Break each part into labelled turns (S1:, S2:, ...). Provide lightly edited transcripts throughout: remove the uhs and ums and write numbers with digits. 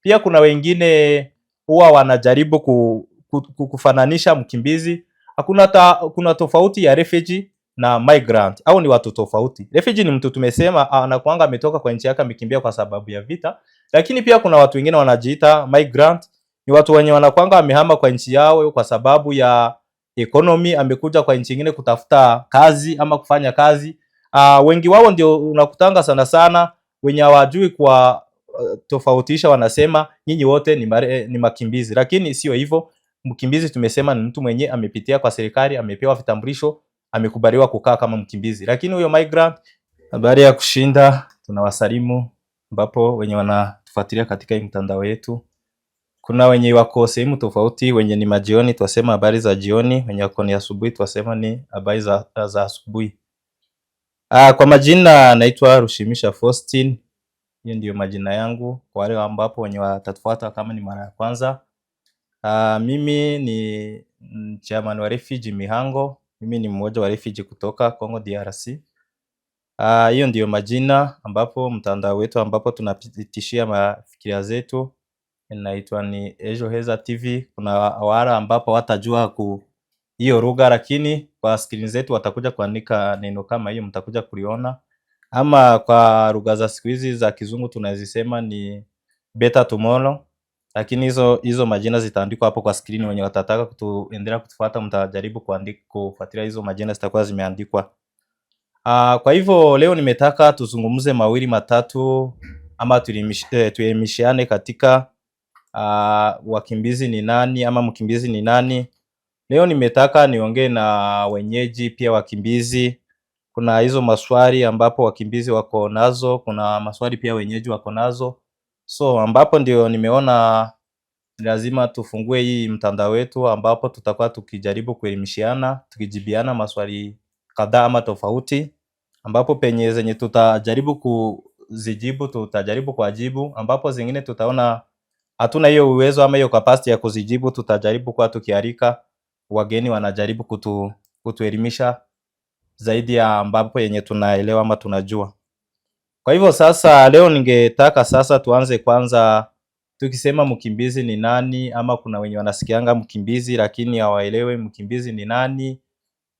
S1: Pia kuna wengine huwa wanajaribu kufananisha mkimbizi. Kuna tofauti ya refugee na migrant, au ni watu tofauti. Refugee ni mtu tumesema anakuanga ametoka kwa nchi yake amekimbia kwa sababu ya vita, lakini pia kuna watu wengine wanajiita migrant, ni watu wenye wanakuanga wamehama kwa nchi yao kwa sababu ya economy, amekuja kwa nchi nyingine kutafuta kazi ama kufanya kazi. Wengi wao ndio unakutanga sana sana wenye hawajui kwa tofautisha, wanasema nyinyi wote ni makimbizi, lakini sio hivyo. Mkimbizi tumesema ni mtu mwenye amepitia kwa serikali, amepewa vitambulisho, amekubaliwa kukaa kama mkimbizi. Lakini huyo migrant, habari ya kushinda, tunawasalimu ambapo wenye wanatufuatilia katika mtandao yetu. Kuna wenye wako sehemu tofauti, wenye ni majioni twasema habari za jioni, wenye wako ni asubuhi twasema ni habari za asubuhi. Kwa majina naitwa Rushimisha Faustin. Hiyo ndio majina yangu kwa wale ambapo wenye watatufuata kama ni mara ya kwanza. Mimi ni chairman wa refugee Mihango. Mimi ni mmoja wa refugee kutoka Congo DRC. Hiyo ndio majina ambapo mtandao wetu ambapo tunapitishia mafikiria zetu inaitwa ni Ejo Heza TV. Kuna wale ambapo watajua hiyo lugha, lakini kwa screen zetu watakuja kuandika neno kama hiyo, mtakuja kuliona. Ama kwa lugha za siku hizi za kizungu tunazisema ni better tomorrow, lakini hizo majina zitaandikwa hapo kwa screen. Wenye watataka kuendelea kutufuata mtajaribu kufuatilia hizo majina zitakuwa zimeandikwa. Kwa hivyo leo nimetaka tuzungumze mawili matatu ama tuelimishane katika wakimbizi ni nani ama mkimbizi ni nani. Leo nimetaka niongee na wenyeji pia wakimbizi. Kuna hizo maswali ambapo wakimbizi wako nazo, kuna maswali pia wenyeji wako nazo. So ambapo ndio nimeona lazima tufungue hii mtandao wetu ambapo tutakuwa tukijaribu kuelimishiana, tukijibiana maswali kadhaa ama tofauti, ambapo penye zenye tutajaribu kuzijibu tutajaribu kuwajibu, ambapo zingine tutaona hatuna hiyo uwezo ama hiyo capacity ya kuzijibu, tutajaribu kwa tukialika wageni wanajaribu kutuelimisha zaidi ya ambapo yenye tunaelewa ama tunajua. Kwa hivyo sasa leo ningetaka sasa tuanze kwanza tukisema mkimbizi ni nani, ama kuna wenye wanasikianga mkimbizi lakini hawaelewe mkimbizi ni nani,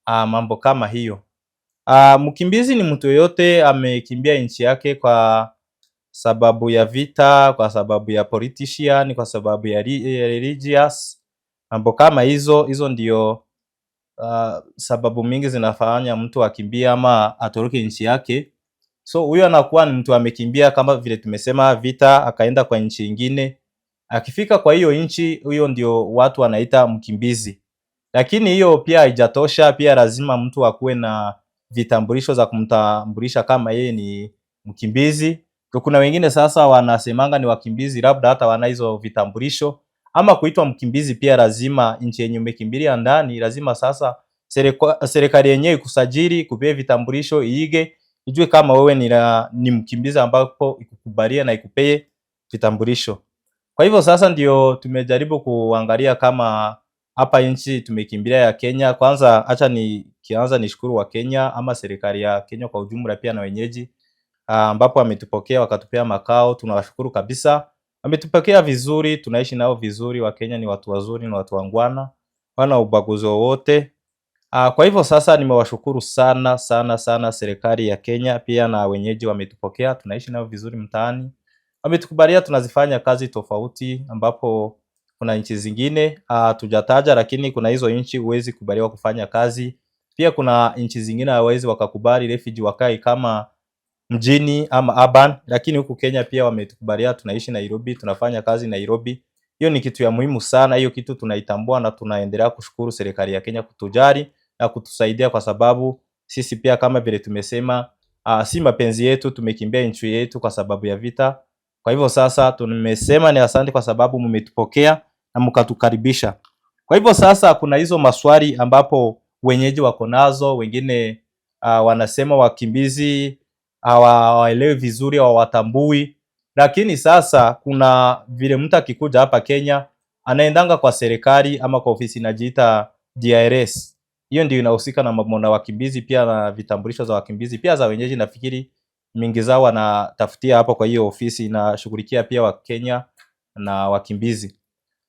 S1: mambo kama hiyo. Mkimbizi ni mtu yote amekimbia nchi yake kwa sababu ya vita, kwa sababu ya politician, kwa sababu ya religious, mambo kama hizo ndio sababu mingi zinafanya mtu akimbia ama atoroke nchi yake. So huyo anakuwa ni mtu amekimbia kama vile tumesema vita, akaenda kwa nchi nyingine. Akifika kwa hiyo nchi, huyo ndio watu wanaita mkimbizi. Lakini hiyo pia haijatosha, pia lazima mtu akuwe na vitambulisho za kumtambulisha kama yeye ni mkimbizi. Kuna wengine sasa wanasemanga ni wakimbizi labda hata wana hizo vitambulisho. Ama kuitwa mkimbizi pia lazima nchi yenye umekimbilia ndani lazima sasa serikali yenyewe ikusajili, kupee vitambulisho, iige, ijue kama wewe ni mkimbizi ambapo ikukubalia na ikupee vitambulisho. Kwa hivyo sasa ndio tumejaribu kuangalia kama hapa nchi tumekimbilia ya Kenya. Kwanza acha nikianza nishukuru wa Kenya ama serikali ya Kenya kwa ujumla pia na wenyeji ambapo wametupokea wakatupea makao, tunawashukuru kabisa. Wametupokea vizuri, tunaishi nao vizuri. Wa Kenya ni watu wazuri, ni watu wangwana, wana ubaguzi wowote. Kwa hivyo sasa nimewashukuru sana sana sana serikali ya Kenya pia na wenyeji wametupokea, tunaishi nao vizuri mtaani. Wametukubalia tunazifanya kazi tofauti, ambapo kuna nchi zingine tujataja, lakini kuna hizo nchi huwezi kubaliwa kufanya kazi. Pia kuna nchi zingine hawezi wakakubali refugee wakae kama mjini ama urban, lakini huku Kenya pia wametukubalia tunaishi Nairobi, tunafanya kazi Nairobi. Hiyo ni kitu ya muhimu sana, hiyo kitu tunaitambua na tunaendelea kushukuru serikali ya Kenya kutujali na kutusaidia, kwa sababu sisi pia kama vile tumesema si mapenzi yetu tumekimbia nchi yetu kwa sababu ya vita. Kwa hivyo sasa tumesema ni asante kwa sababu mmetupokea na mkatukaribisha. Kwa hivyo sasa kuna hizo maswali ambapo wenyeji wako nazo, wengine wanasema wakimbizi hawaelewi vizuri, hawatambui. Lakini sasa kuna vile mtu akikuja hapa Kenya anaendanga kwa serikali ama kwa ofisi inajiita DRS. Hiyo ndio inahusika na mambo na wakimbizi pia na vitambulisho za wakimbizi pia za wenyeji. Nafikiri mingi zao wanatafutia hapo kwa hiyo ofisi inashughulikia pia wa Kenya na wakimbizi.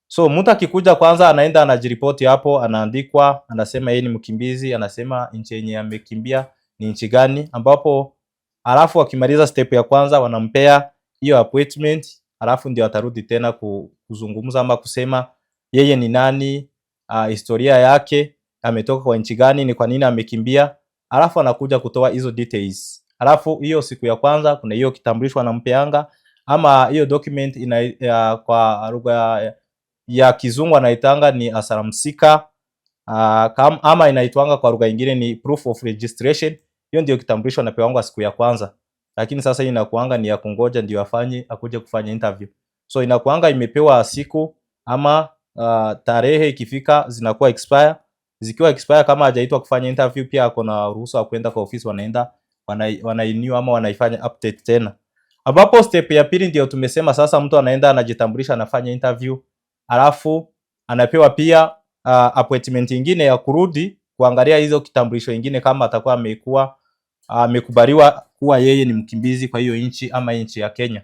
S1: So mtu akikuja kwanza anaenda anajiripoti hapo, anaandikwa, anasema yeye ni mkimbizi, anasema nchi yenye amekimbia ni nchi gani, ambapo alafu akimaliza step ya kwanza wanampea hiyo appointment, alafu ndio atarudi tena kuzungumza ama kusema yeye ni nani, historia yake, ametoka kwa nchi gani, ni kwa nini amekimbia, alafu anakuja kutoa hizo details. Alafu hiyo siku ya kwanza kuna hiyo kitambulisho anampeanga, ama hiyo document kwa lugha ya Kizungu anaitanga ni asylum seeker, ama inaitwanga kwa lugha nyingine ni proof of registration. Hiyo ndio kitambulisho anapewa siku ya kwanza, lakini sasa hii inakuanga ni ya kungoja ndio akuje kufanya interview. So inakuanga imepewa siku ama tarehe, ikifika zinakuwa expire. Zikiwa expire, kama hajaitwa kufanya interview, pia ako na ruhusa ya kwenda kwa ofisi, wanaenda wanainiwa ama wanaifanya update tena. Ambapo step ya pili ndio tumesema sasa mtu anaenda anajitambulisha, anafanya interview, alafu anapewa pia appointment nyingine ya kurudi kuangalia hizo kitambulisho nyingine kama atakuwa amekubaliwa kuwa yeye ni mkimbizi kwa hiyo nchi ama nchi ya Kenya.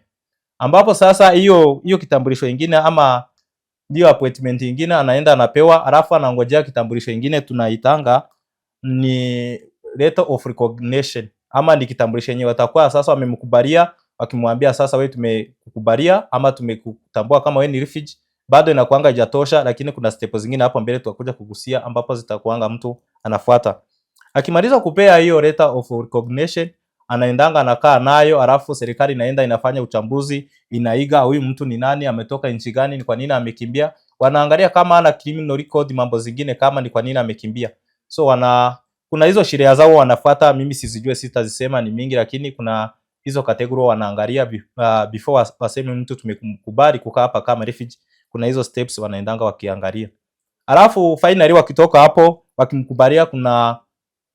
S1: Ambapo sasa hiyo kitambulisho nyingine ama ndio appointment nyingine anaenda anapewa, alafu anangojea kitambulisho nyingine tunaitanga ni letter of recognition, ama ni kitambulisho yenyewe watakuwa sasa wamemkubalia, wakimwambia sasa wewe tumekukubalia ama tumekutambua kama wewe ni refugee. Bado inakuanga haijatosha, lakini kuna step zingine hapo mbele tutakuja kugusia, ambapo zitakuanga mtu anafuata. Akimaliza kupea hiyo letter of recognition, anaendanga anakaa nayo, alafu serikali inaenda inafanya uchambuzi, inaiga huyu mtu ni nani, ametoka nchi gani, ni kwa nini amekimbia. Wanaangalia kama ana criminal record, mambo zingine kama ni kwa nini amekimbia. So kuna hizo sheria zao wanafuata, mimi sizijue, sitazisema, ni mingi, lakini kuna hizo category wanaangalia before waseme mtu tumekubali kukaa hapa kama refugee. Kuna hizo steps wanaendanga wakiangalia. Alafu finally wakitoka hapo wakimkubalia, kuna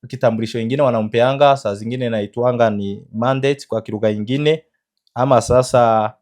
S1: kitambulisho kingine wanampeanga, saa zingine inaitwanga ni mandate kwa kilugha nyingine, ama sasa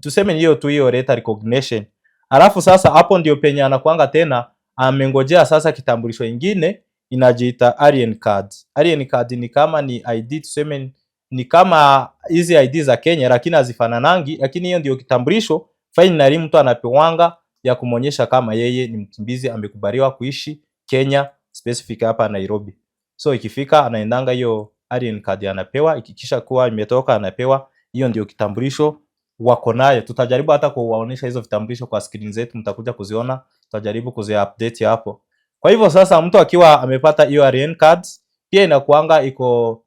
S1: tuseme hiyo tu, hiyo letter recognition. Alafu sasa hapo ndio penye anakuanga tena amengojea sasa kitambulisho kingine inajiita alien card. Alien card ni kama ni ID, tuseme ni kama hizi ID za Kenya lakini hazifananangi, lakini hiyo ndio kitambulisho finally mtu anapewanga ya kumuonyesha kama yeye ni mkimbizi, amekubaliwa kuishi Kenya, specific hapa Nairobi. So ikifika anaendanga hiyo alien card anapewa, ikikisha kuwa imetoka anapewa, hiyo ndio kitambulisho wako nayo. Tutajaribu hata kuwaonesha hizo vitambulisho kwa screen zetu, mtakuja kuziona, tutajaribu kuzi-update hapo. Kwa hivyo sasa mtu akiwa amepata hiyo alien cards, pia inakuanga iko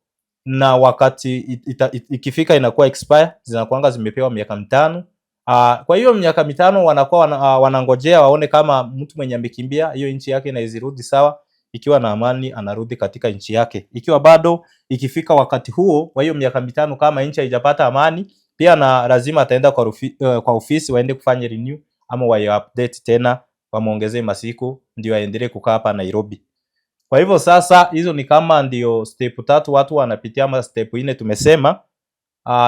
S1: na wakati ikifika inakuwa expire, zinakuanga zimepewa miaka 5. Kwa hiyo miaka 5 wanakuwa wanangojea waone kama mtu mwenye amekimbia hiyo nchi yake na izirudi sawa. Ikiwa na amani anarudi katika nchi yake. Ikiwa bado ikifika wakati huo wa hiyo miaka 5 kama nchi haijapata amani, pia na lazima ataenda kwa ofisi waende kufanya renew ama wa update tena, wamuongezee masiku ndio aendelee kukaa hapa Nairobi. Kwa hivyo sasa hizo ni kama ndio step 3 watu wanapitia, ama step 4 tumesema.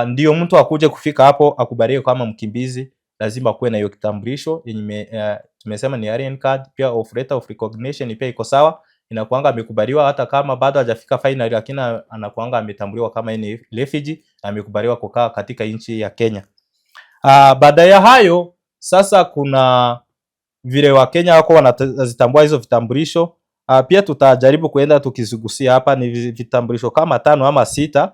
S1: Ndio mtu akuje kufika hapo akubaliwe kama mkimbizi, lazima kuwe na hiyo kitambulisho yenye tumesema ni alien card, pia of letter of recognition pia iko sawa, inakuanga amekubaliwa hata kama bado hajafika final, lakini anakuanga ametambuliwa kama ni refugee, amekubaliwa kukaa katika nchi ya Kenya. Baada ya hayo sasa kuna vile wa Kenya wako wanazitambua hizo vitambulisho. Pia tutajaribu kuenda tukizigusia hapa, ni vitambulisho kama 5 ama 6.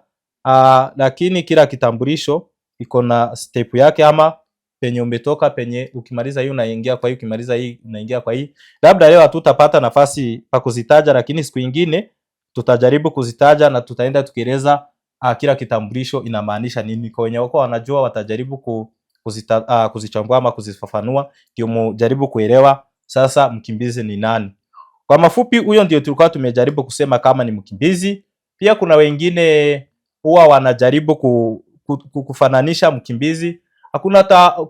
S1: Lakini kila kitambulisho iko na step yake, ama penye umetoka, penye ukimaliza hii unaingia kwa hii, ukimaliza hii unaingia kwa hii. Labda leo hatutapata nafasi pa kuzitaja, lakini siku nyingine tutajaribu kuzitaja na tutaenda tukieleza kila kitambulisho inamaanisha nini. Kwa wenye wako wanajua watajaribu kuzichambua ama kuzifafanua, ndio mjaribu kuelewa sasa mkimbizi ni nani. Kwa mafupi, huyo ndio tulikuwa tumejaribu kusema kama ni mkimbizi. Pia kuna wengine huwa wanajaribu kufananisha mkimbizi.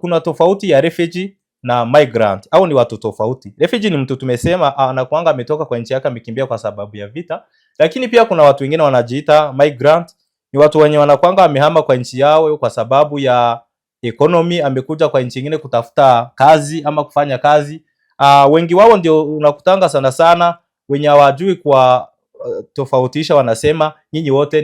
S1: Kuna tofauti ya refugee na migrant, au ni watu tofauti. Refugee ni mtu tumesema anakuanga ametoka kwa nchi yake, amekimbia kwa sababu ya vita. Lakini pia kuna watu wengine wanajiita migrant, ni watu wenye wanakuanga amehama kwa nchi yao kwa sababu ya economy, amekuja kwa nchi nyingine kutafuta kazi ama kufanya kazi. Wengi wao ndio unakutanga sana sana wenye hawajui kwa tofautisha, wanasema nyinyi wote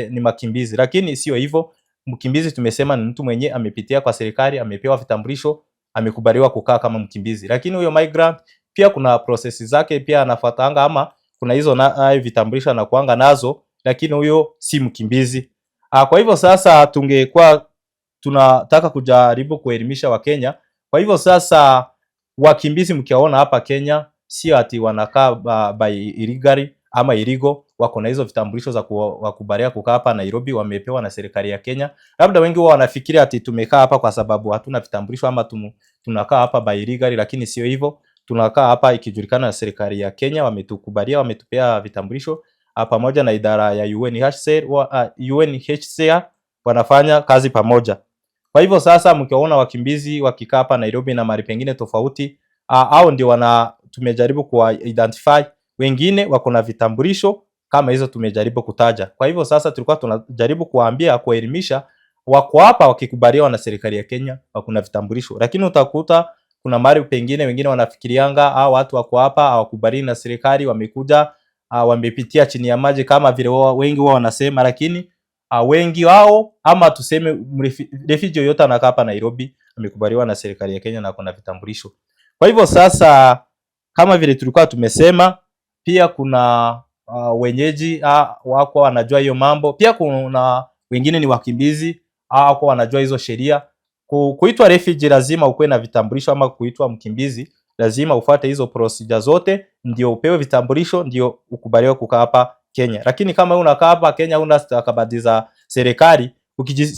S1: ni makimbizi, lakini sio hivyo. Mkimbizi tumesema ni mtu mwenye amepitia kwa serikali, amepewa vitambulisho, amekubaliwa kukaa kama mkimbizi. Lakini huyo migrant pia kuna process zake pia anafuatanga, ama kuna hizo na vitambulisho na kuanga nazo, lakini huyo si mkimbizi. Kwa hivyo sasa tungekuwa tunataka kujaribu kuelimisha Wakenya. Kwa hivyo sasa wakimbizi mkiwaona hapa Kenya sio ati wanakaa by illegally ama illegal, wako na hizo vitambulisho za kukubalia kukaa hapa Nairobi, wamepewa na serikali ya Kenya. Labda wengi wao wanafikiria ati tumekaa hapa kwa sababu hatuna vitambulisho ama tunakaa hapa by illegally, lakini sio hivyo. Tunakaa hapa ikijulikana na serikali ya Kenya, wametukubalia, wametupea vitambulisho pamoja na idara ya UNHCR wanafanya kazi pamoja. Kwa hivyo sasa mkiona wakimbizi wakikaa hapa Nairobi na mahali pengine tofauti, au ndio tumejaribu kuwa identify, wengine wako na vitambulisho kama hizo tumejaribu kutaja. Kwa hivyo sasa tulikuwa tunajaribu kuwaambia, kuelimisha, wako hapa wakikubaliwa na serikali ya Kenya, wako na vitambulisho. Lakini utakuta kuna mahali pengine wengine wanafikirianga watu wako hapa hawakubaliwi na serikali, wamekuja wamepitia chini ya maji kama vile wengi wao wanasema, lakini wengi wao ama tuseme refugee yote anakaa hapa Nairobi amekubaliwa na serikali ya Kenya na kuna vitambulisho. Kwa hivyo sasa kama vile tulikuwa tumesema, pia kuna wenyeji wako wanajua hiyo mambo, pia kuna wengine ni wakimbizi wako wanajua hizo sheria. Kuitwa refugee lazima ukuwe na vitambulisho, ama kuitwa mkimbizi lazima ufuate hizo procedure zote ndio upewe vitambulisho, ndio ukubaliwe kukaa hapa Kenya. Lakini kama unakaa hapa Kenya una stakabadhi za serikali,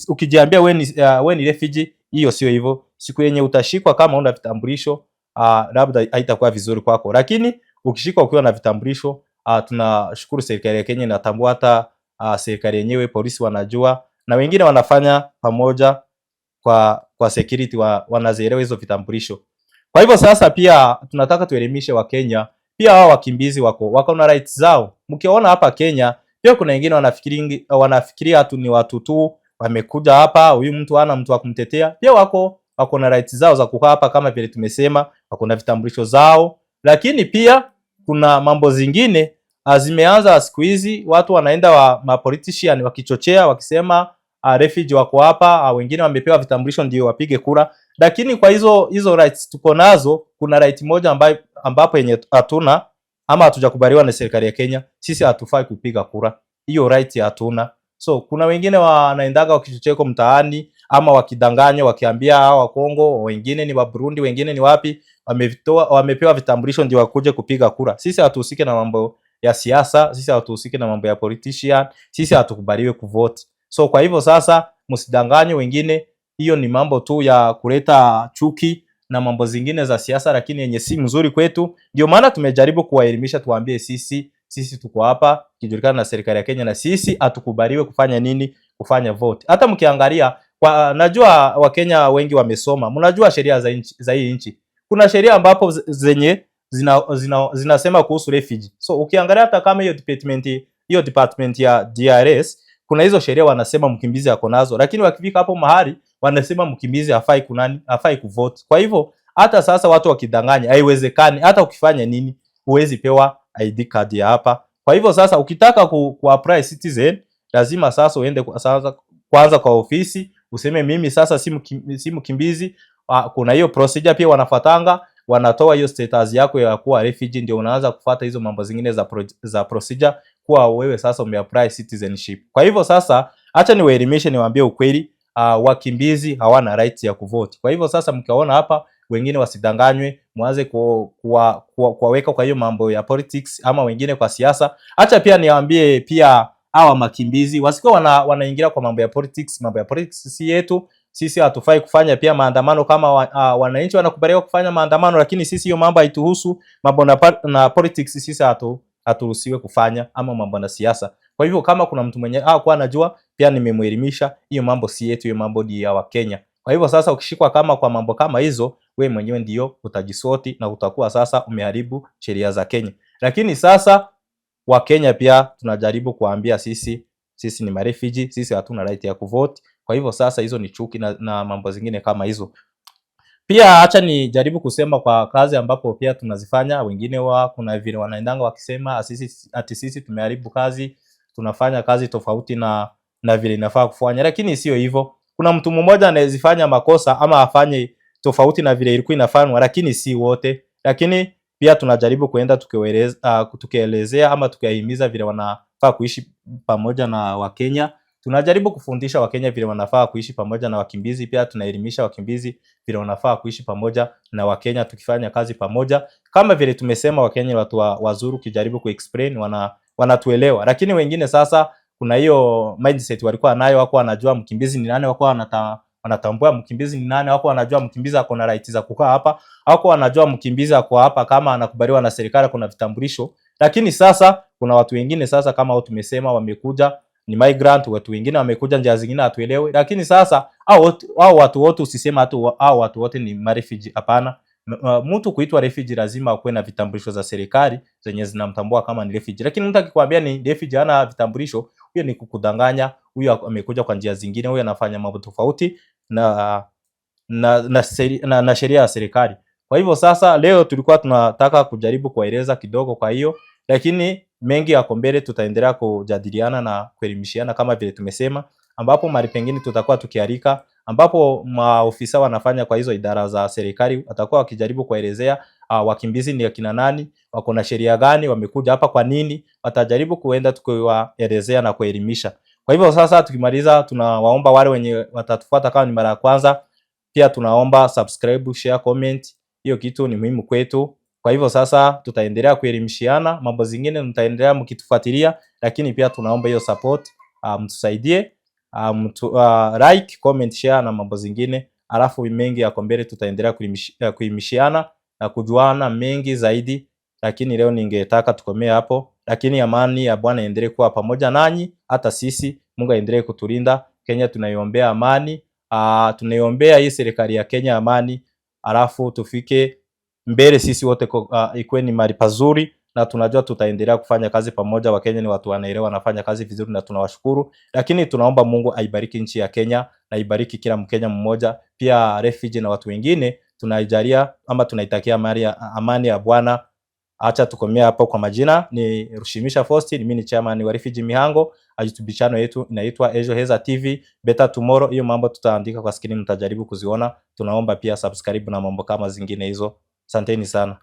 S1: ukijiambia wewe ni refugee, hiyo sio hivyo. Siku yenye utashikwa kama una vitambulisho, labda haitakuwa vizuri kwako. Lakini ukishikwa ukiwa na vitambulisho, tunashukuru serikali ya Kenya inatambua, hata serikali yenyewe, polisi wanajua, na wengine wanafanya pamoja kwa security, wanazielewa hizo vitambulisho. Kwa hivyo sasa pia tunataka tuelimishe Wakenya, pia hao wakimbizi wako na rights zao. Mkiona hapa Kenya pia kuna wengine wanafikiria tu ni watu tu wamekuja hapa, huyu mtu hana mtu wa kumtetea. Pia wako na rights zao za kukaa hapa, kama vile tumesema, wako na vitambulisho zao. Lakini pia kuna mambo zingine zimeanza siku hizi, watu wanaenda politician wakichochea, wakisema refugee wako hapa, wengine wamepewa vitambulisho ndio wapige kura. Lakini kwa hizo rights tuko nazo, kuna right moja ambapo yenye hatuna ama hatujakubaliwa na serikali ya Kenya, sisi hatufai kupiga kura. Hiyo right hatuna. So kuna wengine wanaendaga wakichocheko mtaani ama wakidanganya, wakiambia wa Kongo, wengine ni wa Burundi, wengine ni wapi, wamepewa vitambulisho ndio wakuje kupiga kura. Sisi hatuhusiki na mambo ya siasa, sisi hatuhusiki na mambo ya politician, sisi hatukubaliwi kuvote. So kwa hivyo sasa msidanganye wengine, hiyo ni mambo tu ya kuleta chuki na mambo zingine za siasa, lakini yenye si mzuri kwetu. Ndio maana tumejaribu kuwaelimisha, tuwaambie sisi tuko hapa kijulikana na serikali ya Kenya, na sisi hatukubaliwe kufanya nini, kufanya vote. Hata mkiangalia najua Wakenya wengi wamesoma, mnajua sheria za hii nchi. Kuna sheria ambapo zenye zinasema kuhusu refugee. So ukiangalia hata kama hiyo department ya DRS, kuna hizo sheria wanasema mkimbizi ako nazo, lakini wakifika hapo mahali wanasema mkimbizi hafai kuvote. Kwa hivyo hata sasa watu wakidanganya, haiwezekani. Hata ukifanya nini huwezi pewa ID card ya hapa. Kwa hivyo sasa ukitaka apply citizen, lazima sasa uende kwanza kwa ofisi useme mimi sasa si mkimbizi. Kuna hiyo procedure pia wanafuatanga, wanatoa hiyo status yako ya kuwa refugee, ndio unaanza kufuata hizo mambo zingine za procedure kuwa wewe sasa umeapply citizenship. Kwa hivyo sasa acha niwaelimishe, niwaambie ukweli, wakimbizi hawana right ya kuvote. Kwa hivyo sasa mkiona hapa wengine wasidanganywe, mwanze kuwaweka kwa hiyo mambo ya politics ama wengine kwa siasa. Acha pia niwaambie pia hawa makimbizi wasikuwa wanaingia kwa mambo ya politics. Mambo ya politics si yetu. Sisi hatufai kufanya pia maandamano kama wananchi wanakubaliwa kufanya maandamano, lakini sisi hiyo mambo haituhusu. Mambo na politics sisi haturuhusiwe kufanya, ama mambo na siasa. Kwa hivyo kama kuna mtu mwenye kwa anajua, pia nimemuelimisha, hiyo mambo si yetu, hiyo mambo ni ya Wakenya. Kwa hivyo sasa ukishikwa kwa mambo kama hizo, we mwenyewe ndio utajisoti na utakuwa sasa umeharibu sheria za Kenya. Lakini sasa Wakenya pia tunajaribu kuambia sisi ni marefugee, sisi hatuna right ya kuvote. Kwa hivyo sasa hizo ni chuki na mambo zingine kama hizo. Pia acha nijaribu kusema kwa kazi ambapo pia tunazifanya. Wengine kuna vile wanaendanga wakisema sisi tumeharibu kazi, tunafanya kazi tofauti na vile inafaa kufanya, lakini sio hivyo. Kuna mtu mmoja anayezifanya makosa ama afanye tofauti na vile ilikuwa inafanywa, lakini si wote. Lakini pia tunajaribu kuenda tukielezea ama tukihimiza vile wanafaa kuishi pamoja na Wakenya. Tunajaribu kufundisha Wakenya vile wanafaa kuishi pamoja na wakimbizi, pia tunaelimisha wakimbizi vile wanafaa kuishi pamoja na Wakenya tukifanya kazi pamoja. Kama vile tumesema, Wakenya watu wazuri, kijaribu kuexplain wanatuelewa. Lakini wengine sasa kuna hiyo mindset walikuwa nayo, wako wanajua mkimbizi ni nani, wako wanatambua mkimbizi ni nani, wako wanajua mkimbizi ako na rights za kukaa hapa, wako wanajua mkimbizi ako hapa kama anakubaliwa na serikali, kuna vitambulisho. Lakini sasa kuna watu wengine sasa, kama watu tumesema, wamekuja ni migrant, watu wengine wamekuja njia zingine hatuelewi. Lakini sasa hao watu wote usisema tu hao watu wote ni refugee, hapana. Mtu kuitwa refugee lazima akuwe na vitambulisho za serikali zenye zinamtambua kama ni refugee. Lakini mtu akikwambia ni refugee hana vitambulisho, huyo ni kukudanganya, huyo amekuja kwa njia zingine, huyo anafanya mambo tofauti na sheria ya serikali. Kwa hivyo sasa leo tulikuwa tunataka kujaribu kueleza kidogo kwa hiyo, lakini mengi yako mbele, tutaendelea kujadiliana na kuelimishiana kama vile tumesema, ambapo mara pengine tutakuwa tukialika, ambapo maofisa wanafanya kwa hizo idara za serikali watakuwa wakijaribu kuelezea wakimbizi ni akina nani, wako na sheria gani, wamekuja hapa kwa nini, watajaribu kuenda tukiwaelezea na kuelimisha. Kwa hivyo sasa tukimaliza, tunawaomba wale wenye watatufuata kama ni mara ya kwanza, pia tunaomba subscribe, share, comment. Hiyo kitu ni muhimu kwetu. Kwa hivyo sasa tutaendelea kuelimishiana, mambo zingine mtaendelea mkitufuatilia, lakini pia tunaomba hiyo support, mtusaidie, like, comment, share na mambo zingine. Alafu mengi yako mbele, tutaendelea kuelimishiana na kujuana mengi zaidi, lakini leo ningetaka tukomee hapo. Lakini amani ya Bwana iendelee kuwa pamoja nanyi, hata sisi. Mungu aendelee kutulinda. Kenya tunaiombea amani, tunaiombea hii serikali ya Kenya amani, alafu tufike mbele sisi wote, ikuwe ni mahali pazuri, na tunajua tutaendelea kufanya kazi pamoja. Wakenya ni watu wanaelewa, wanafanya kazi vizuri na tunawashukuru. Lakini tunaomba Mungu aibariki nchi ya Kenya na aibariki kila Mkenya mmoja, pia refugee na watu wengine tunaijalia ama tunaitakia amani ya Bwana. Acha tukomea hapo. Kwa majina ni Rushimisha Faustin, mimi ni chairman wa Refugee Mihango. YouTube channel yetu inaitwa Ejoheza TV Better Tomorrow. Hiyo mambo tutaandika kwa screen, mtajaribu kuziona. Tunaomba pia subscribe na mambo kama zingine hizo. Asanteni sana.